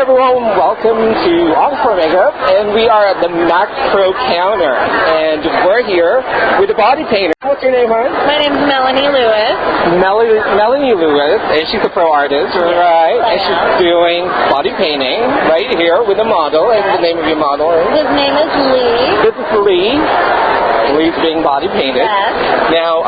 everyone, welcome to EnKoreMakeup, and we are at the Mac Pro counter, and we're here with a body painter. What's your name, hon? My name's Melanie Lewis. Melanie Lewis, and she's a pro artist, right? And she's doing body painting right here with a model, and the name of your model is? His name is Lee. This is Lee. Lee's being body painted. Yes. Now,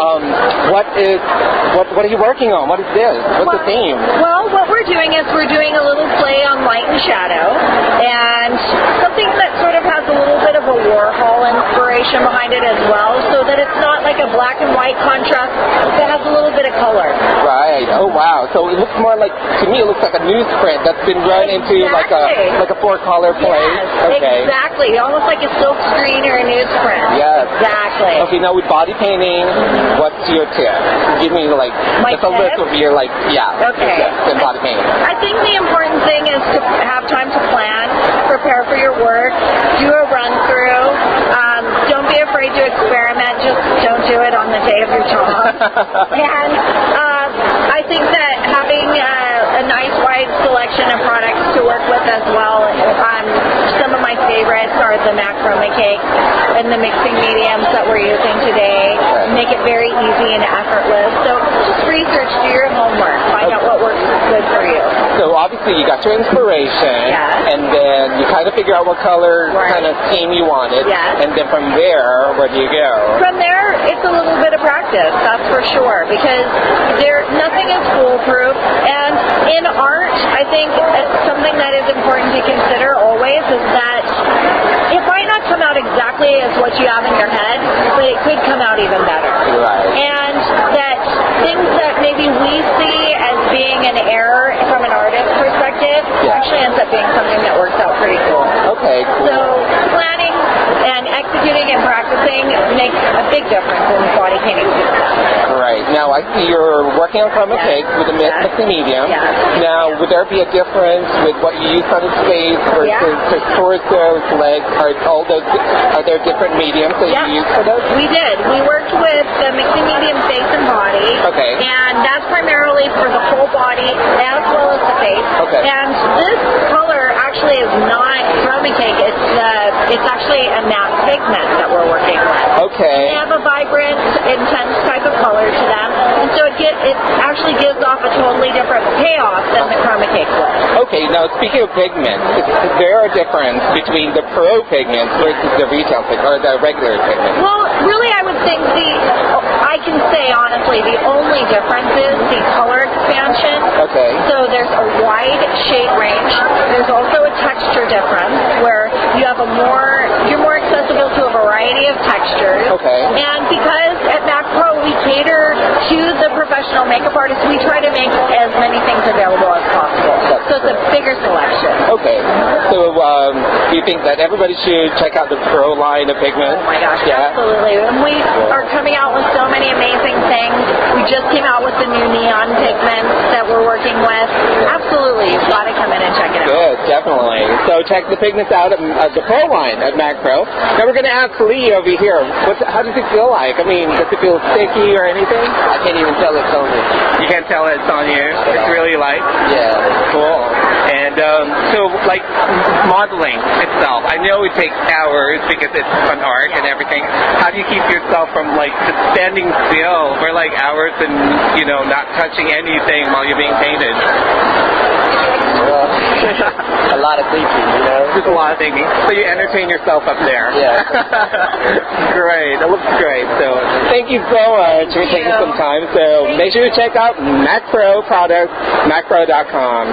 what are you working on? What is this? What's the theme? Well, what we're doing is we're doing a little play on light and shadow, and something that sort of has a little bit of a Warhol inspiration behind it as well, so that it's not like a black and white contrast, it has a little bit of color. Right. Oh, wow. So it looks more like, to me, it looks like a newsprint that's been run into like a four-color plate. Yes, okay. Exactly. Almost like a silk screen or a newsprint. Yes. Exactly. Okay, now with body painting, what's your tip? Give me like just a list of your tips in body painting. I think the important thing is to have time to plan, prepare for your work, do a run through. Don't be afraid to experiment. Just don't do it on the day of your job. And I think that having a nice wide selection of products to work with as well. Some of my favorites are the macrame cake and the mixing mediums that we're using today. Make it very easy and effortless. So just research, do your homework, find out what works good for you. So obviously you got your inspiration, and then you kind of figure out what color kind of theme you wanted, and then from there, where do you go? From there, it's a little bit of practice, that's for sure, because nothing is foolproof, and in art, I think something that is important to consider always is that it might not come out exactly as what you have in your head, but it could come out even better. Right. And that things that maybe we see as being an error from an artist's perspective actually ends up being something that works out pretty cool. Okay, cool. So planning and executing and practicing makes a big difference in body painting success. Right. Now, I see you're working on chroma cakes with a mixing medium. Now, would there be a difference with what you use on his face versus torso, legs? Are there different mediums that you use for those? We did. We worked with the mixing medium face and body. Okay. And that's primarily for the full body as well as the face. Okay. And this color actually is not chroma cake. It's actually a matte pigment that we're working with. Okay. They have a vibrant, intense type of color to them, and so it actually gives off a totally different payoff than the chroma cake would. Okay, now speaking of pigments, is there a difference between the pro pigments versus the retail pigment or the regular pigment? Well, really, I would think I can say honestly, the only difference is the color expansion. Okay. So there's a wide shade range. There's also a texture difference where you're more accessible to a variety of textures. Okay. And because at Mac Pro we cater to the professional makeup artist, we try to make as many things available as possible. So it's a bigger selection. Okay. So do you think that everybody should check out the Pro line of pigments? Oh my gosh, absolutely. And we are coming out with so many amazing things. We just came out with the new neon pigments that we're working with. Absolutely, you've got to come in and check it out. Good, definitely. So check the pigments out at the Pro line at Mac Pro. Now we're going to ask Lee over here. How does it feel like? I mean, does it feel sticky or anything? I can't even tell it's on me. You can't tell it's on you? It's really light? Yeah. Cool. And so, like, modeling itself, I know it takes hours because it's an art and everything. How do you keep yourself from, like, just standing still for, like, hours and, not touching anything while you're being painted? Well, a lot of thinking, Just a lot of thinking. So you entertain yourself up there. Yeah. Great. It looks great. So thank you so much for taking some time. So make sure to check out Mac Pro products, macpro.com.